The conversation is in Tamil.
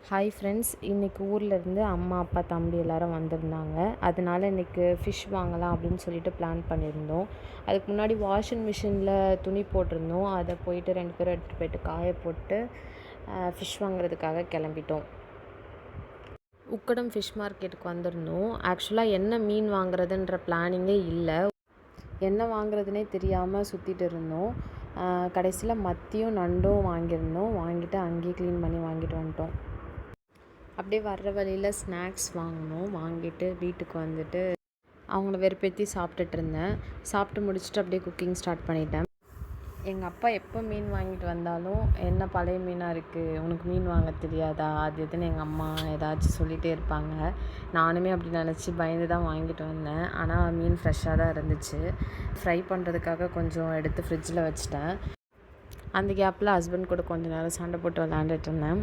ஹாய் ஃப்ரெண்ட்ஸ், இன்றைக்கி ஊர்லேருந்து அம்மா அப்பா தம்பி எல்லோரும் வந்திருந்தாங்க. அதனால இன்றைக்கி ஃபிஷ் வாங்கலாம் அப்படின்னு சொல்லிட்டு பிளான் பண்ணியிருந்தோம். அதுக்கு முன்னாடி வாஷிங் மிஷினில் துணி போட்டிருந்தோம். அதை போயிட்டு 2 பேரும் எடுத்துகிட்டு போயிட்டு காய போட்டு ஃபிஷ் வாங்குறதுக்காக கிளம்பிட்டோம். உக்கடம் ஃபிஷ் மார்க்கெட்டுக்கு வந்திருந்தோம். ஆக்சுவலாக என்ன மீன் வாங்குறதுன்ற பிளானிங்கே இல்லை. என்ன வாங்குறதுனே தெரியாமல் சுற்றிட்டு இருந்தோம். கடைசியில் மத்தியும் நண்டும் வாங்கியிருந்தோம். வாங்கிட்டு அங்கேயே க்ளீன் பண்ணி வாங்கிட்டு வந்துட்டோம். அப்படியே வர்ற வழியில் ஸ்நாக்ஸ் வாங்கினோம். வாங்கிட்டு வீட்டுக்கு வந்துட்டு அவங்கள வெறுப்பேற்றி சாப்பிட்டுட்டு இருந்தேன். சாப்பிட்டு முடிச்சுட்டு அப்படியே குக்கிங் ஸ்டார்ட் பண்ணிட்டேன். எங்கள் அப்பா எப்போ மீன் வாங்கிட்டு வந்தாலும், என்ன பழைய மீனாக இருக்குது, உனக்கு மீன் வாங்க தெரியாதா, அது இதுன்னு எங்கள் அம்மா ஏதாச்சும் சொல்லிகிட்டே இருப்பாங்க. நானுமே அப்படி நினச்சி பயந்து தான் வாங்கிட்டு வந்தேன். ஆனால் மீன் ஃப்ரெஷ்ஷாக தான் இருந்துச்சு. ஃப்ரை பண்ணுறதுக்காக கொஞ்சம் எடுத்து ஃப்ரிட்ஜில் வச்சுட்டேன். அந்த கேப்பில் ஹஸ்பண்ட் கூட கொஞ்சம் நேரம் சண்டை போட்டு விளாண்டுட்டு இருந்தேன்.